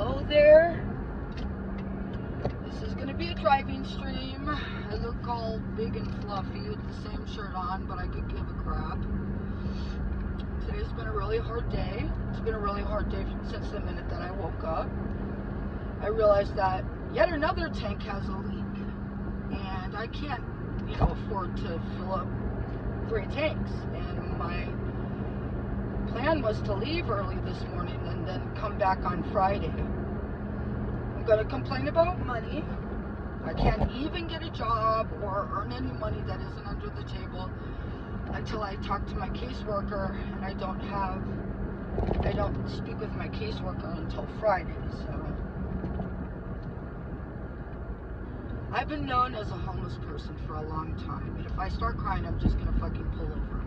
Hello there. This is going to be a driving stream. I look all big and fluffy with the same shirt on, but I could give a crap. Today's been a really hard day. It's been a really hard day since the minute that I woke up. I realized that yet another tank has a leak, and I can't, afford to fill up 3 tanks. And my plan was to leave early this morning and then come back on Friday. I'm going to complain about money. I can't even get a job or earn any money that isn't under the table until I talk to my caseworker, and I don't speak with my caseworker until Friday. So I've been known as a homeless person for a long time, and if I start crying, I'm just gonna fucking pull over.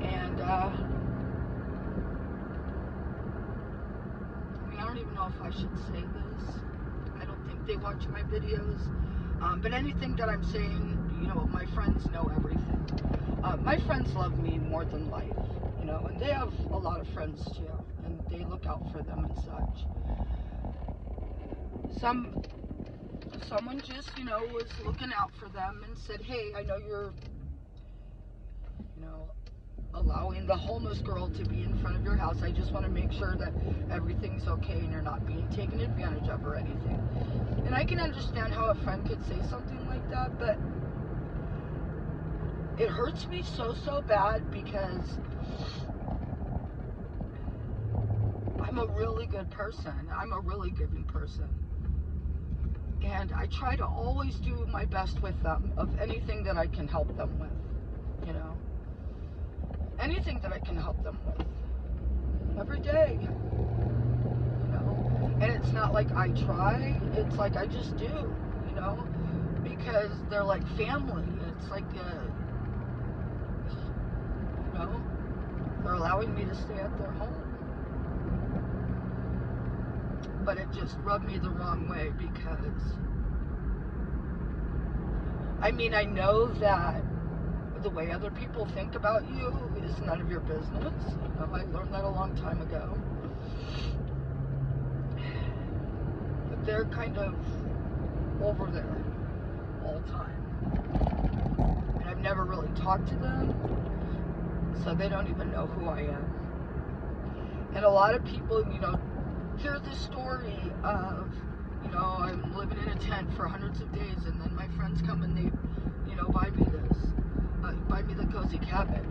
And I don't even know if I should say this. I don't think they watch my videos, but anything that I'm saying, my friends know everything. My friends love me more than life, and they have a lot of friends too, and they look out for them and such. Someone just, was looking out for them and said, hey, I know you're, allowing the homeless girl to be in front of your house. I just want to make sure that everything's okay and you're not being taken advantage of or anything. And I can understand how a friend could say something like that, but it hurts me so bad because I'm a really good person. I'm a really giving person. And I try to always do my best with them of anything that I can help them with, anything that I can help them with every day, and it's not like I try, it's like I just do, because they're like family. It's like, they're allowing me to stay at their home. But it just rubbed me the wrong way because, I know that the way other people think about you is none of your business. I learned that a long time ago. But they're kind of over there all the time. And I've never really talked to them, so they don't even know who I am. And a lot of people, hear this story of, I'm living in a tent for hundreds of days, and then my friends come and they, buy me this, buy me the cozy cabin,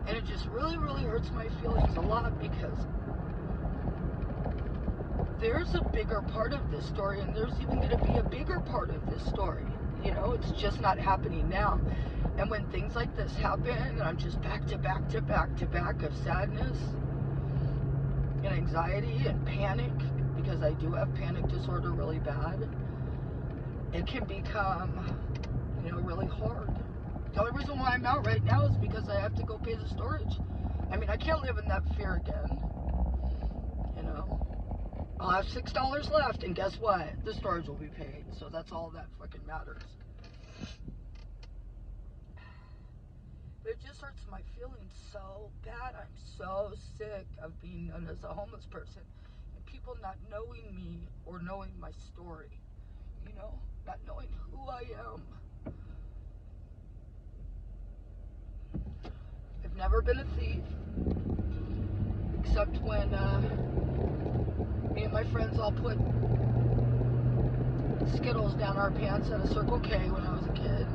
And it just really hurts my feelings a lot because there's a bigger part of this story, and there's even going to be a bigger part of this story. It's just not happening now. And when things like this happen, and I'm just back to back of sadness and anxiety and panic, because I do have panic disorder really bad, it can become, really hard. The only reason why I'm out right now is because I have to go pay the storage. I can't live in that fear again. I'll have $6 left, and guess what? The storage will be paid. So that's all that fucking matters. But it just hurts my feelings so bad. I'm so sick of being known as a homeless person and people not knowing me or knowing my story. Not knowing who I am. I've never been a thief, except when me and my friends all put Skittles down our pants at a Circle K when I was a kid,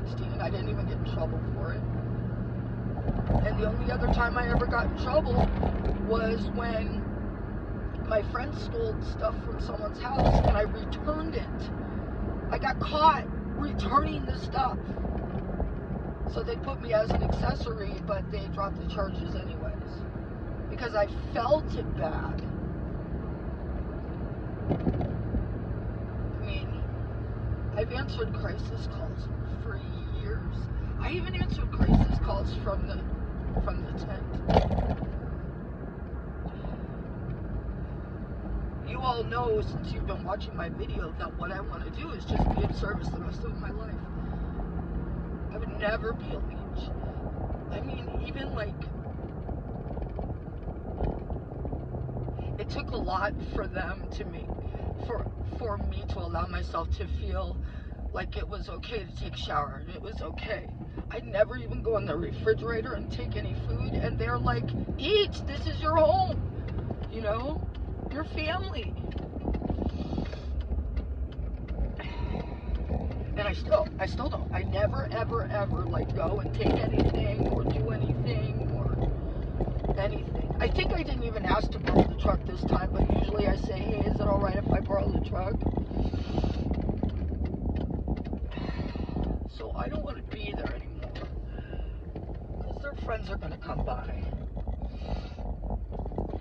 16. I didn't even get in trouble for it. And the only other time I ever got in trouble was when my friend stole stuff from someone's house and I returned it. I got caught returning the stuff. So they put me as an accessory, but they dropped the charges anyways. Because I felt it bad. I've answered crisis calls for years. I even answered crisis calls from the tent. You all know, since you've been watching my video, that what I want to do is just be of service the rest of my life. I've never be a leech. I mean, even like, it took a lot for them to make, for me to allow myself to feel like it was okay to take a shower and it was okay. I'd never even go in the refrigerator and take any food, and they're like, eat, this is your home, you know, your family. And I still don't. I never, ever, ever like go and take anything or do anything or anything. I think I didn't even ask to borrow the truck this time, but usually I say, hey, is it alright if I borrow the truck? So I don't want to be there anymore, because their friends are going to come by.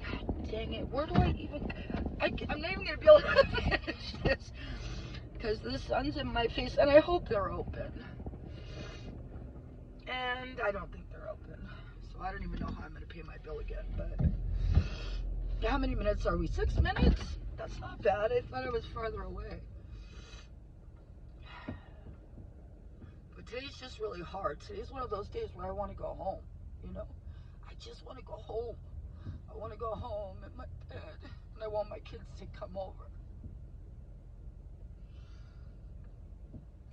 God dang it, where do I even, I'm not even going to be able to finish this, because the sun's in my face, and I hope they're open. And I don't think they're open, so I don't even know how I'm going to pay my bill again, but how many minutes are we? 6 minutes? That's not bad. I thought I was farther away. But today's just really hard. Today's one of those days where I want to go home, you know? I just want to go home. I want to go home in my bed, and I want my kids to come over.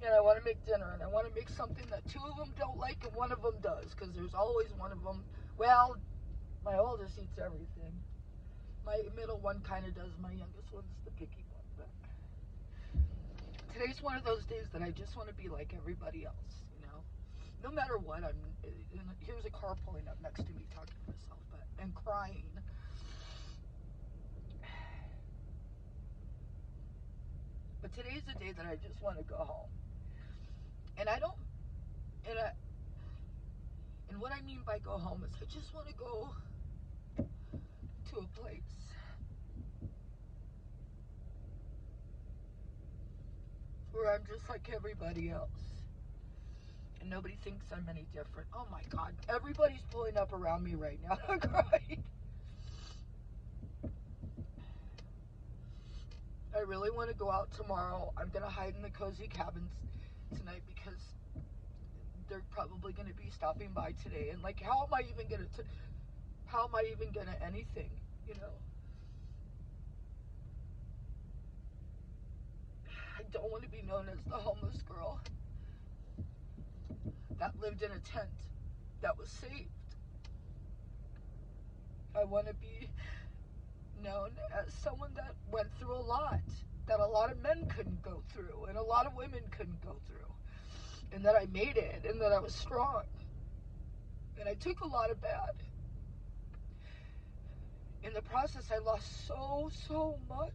And I want to make dinner, and I want to make something that 2 of them don't like and 1 of them does, because there's always 1 of them. Well, my oldest eats everything. My middle one kind of does. My youngest one's the picky one. But today's one of those days that I just want to be like everybody else, you know? No matter what, here's a car pulling up next to me talking to myself and crying. But today's the day that I just want to go home. And and what I mean by go home is I just want to go to a place where I'm just like everybody else, and nobody thinks I'm any different. Oh my God, everybody's pulling up around me right now. I'm crying. I really want to go out tomorrow. I'm going to hide in the cozy cabins tonight because they're probably going to be stopping by today. And like, how am I even going to anything, you know? I don't want to be known as the homeless girl that lived in a tent that was saved. I want to be known as someone that went through a lot that a lot of men couldn't go through and a lot of women couldn't go through, and that I made it, and that I was strong, and I took a lot of bad. In the process, I lost so much.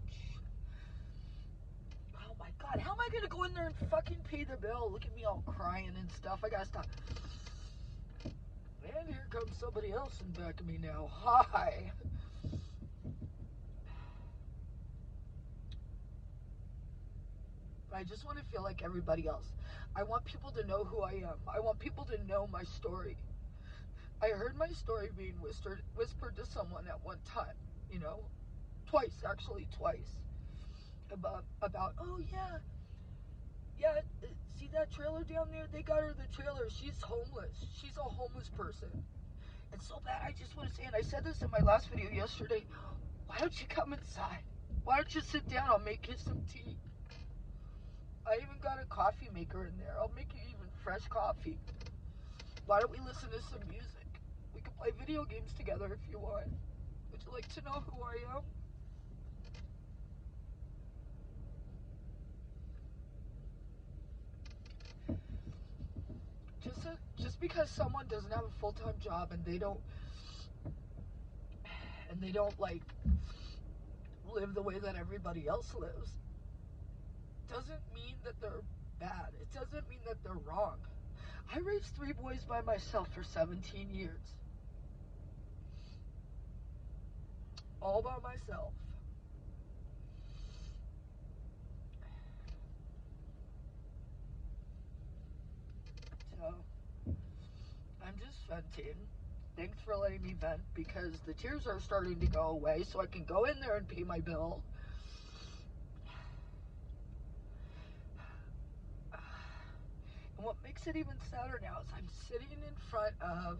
Oh my God, how am I gonna go in there and fucking pay the bill? Look at me all crying and stuff. I gotta stop. And here comes somebody else in back of me now. Hi. I just want to feel like everybody else. I want people to know who I am. I want people to know my story. I heard my story being whispered to someone at one time, you know, twice, about oh yeah, see that trailer down there? They got her the trailer. She's homeless. She's a homeless person. It's so bad. I just want to say, and I said this in my last video yesterday, why don't you come inside? Why don't you sit down? I'll make you some tea. I even got a coffee maker in there. I'll make you even fresh coffee. Why don't we listen to some music? We can play video games together if you want. Would you like to know who I am? Just because someone doesn't have a full-time job and they don't like live the way that everybody else lives, doesn't mean that they're bad. It doesn't mean that they're wrong. I raised 3 boys by myself for 17 years. All by myself. So, I'm just venting. Thanks for letting me vent, because the tears are starting to go away so I can go in there and pay my bill. And what makes makes it even sadder now is I'm sitting in front of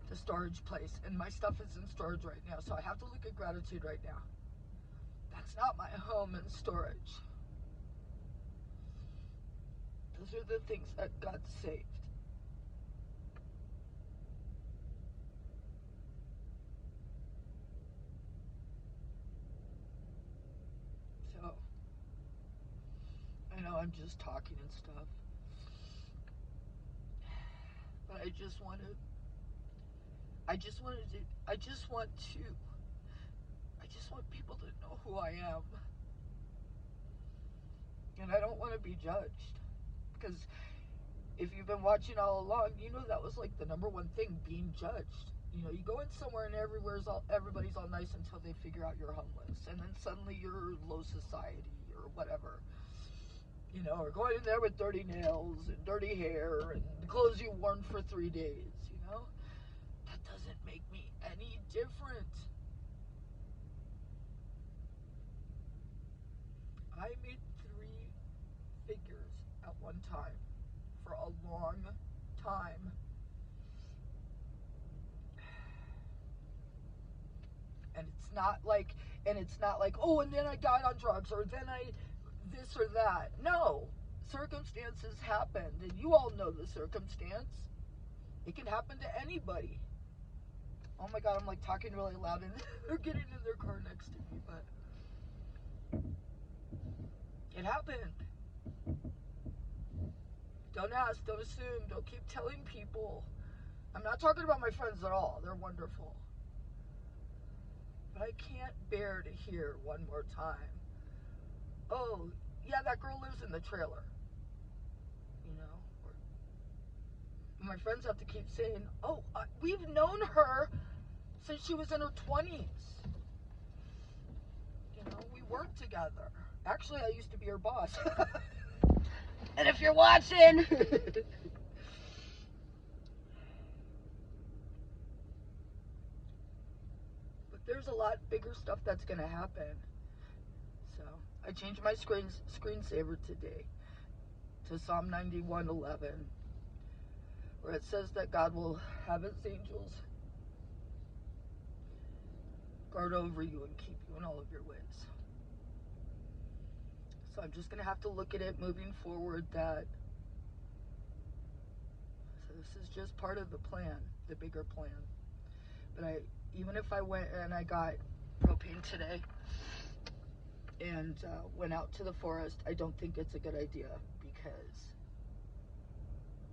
the storage place, and my stuff is in storage right now, so I have to look at gratitude right now. That's not my home in storage. Those are the things that God saved. So, I know I'm just talking and stuff, but I just want people to know who I am. And I don't want to be judged. Because if you've been watching all along, you know that was like the number one thing, being judged. You know, you go in somewhere and everybody's all nice until they figure out you're homeless. And then suddenly you're low society or whatever. You know, or going in there with dirty nails and dirty hair and clothes you worn for 3 days, you know? That doesn't make me any different. I made 3 figures at one time for a long time. And it's not like, oh, and then I died on drugs, or then I this or that. No. Circumstances happened, and you all know the circumstance. It can happen to anybody. Oh my God, I'm like talking really loud, and they're getting in their car next to me, but it happened. Don't ask, don't assume, don't keep telling people. I'm not talking about my friends at all. They're wonderful. But I can't bear to hear one more time, oh, yeah, that girl lives in the trailer. You know? Or my friends have to keep saying, oh, we've known her since she was in her 20s. You know, we worked together. Actually, I used to be her boss. And if you're watching... But there's a lot bigger stuff that's going to happen. So, I changed my screensaver today to Psalm 91:11, where it says that God will have his angels guard over you and keep you in all of your ways. So I'm just going to have to look at it moving forward so this is just part of the plan, the bigger plan. But even if I went and I got propane today and went out to the forest, I don't think it's a good idea, because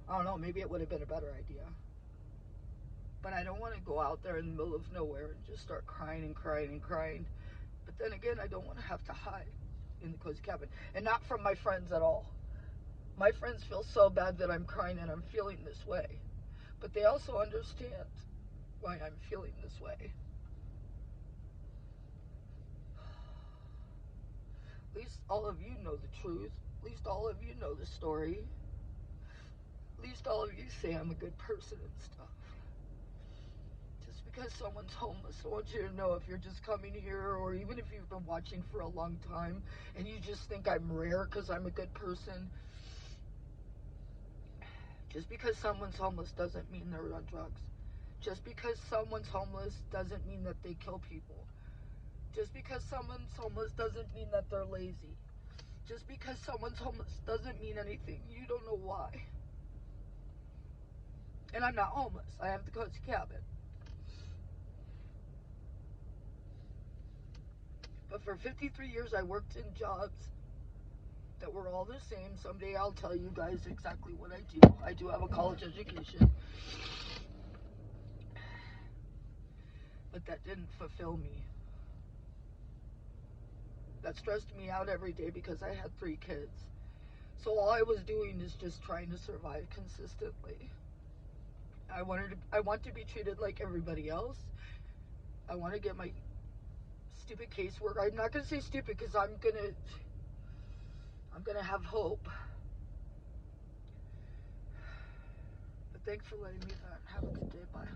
I don't know, maybe it would have been a better idea. But I don't want to go out there in the middle of nowhere and just start crying and crying and crying. But then again, I don't want to have to hide in the cozy cabin. And not from my friends at all. My friends feel so bad that I'm crying and I'm feeling this way. But they also understand why I'm feeling this way. At least all of you know the truth. At least all of you know the story. At least all of you say I'm a good person and stuff. Just because someone's homeless, I want you to know, if you're just coming here, or even if you've been watching for a long time and you just think I'm rare because I'm a good person, just because someone's homeless doesn't mean they're on drugs. Just because someone's homeless doesn't mean that they kill people. Just because someone's homeless doesn't mean that they're lazy. Just because someone's homeless doesn't mean anything. You don't know why. And I'm not homeless. I have the cozy cabin. But for 53 years, I worked in jobs that were all the same. Someday I'll tell you guys exactly what I do. I do have a college education. But that didn't fulfill me. That stressed me out every day because I had 3 kids. So all I was doing is just trying to survive consistently. I want to be treated like everybody else. I want to get my stupid casework. I'm not going to say stupid because I'm going to have hope. But thanks for letting me vent. Have a good day. Bye.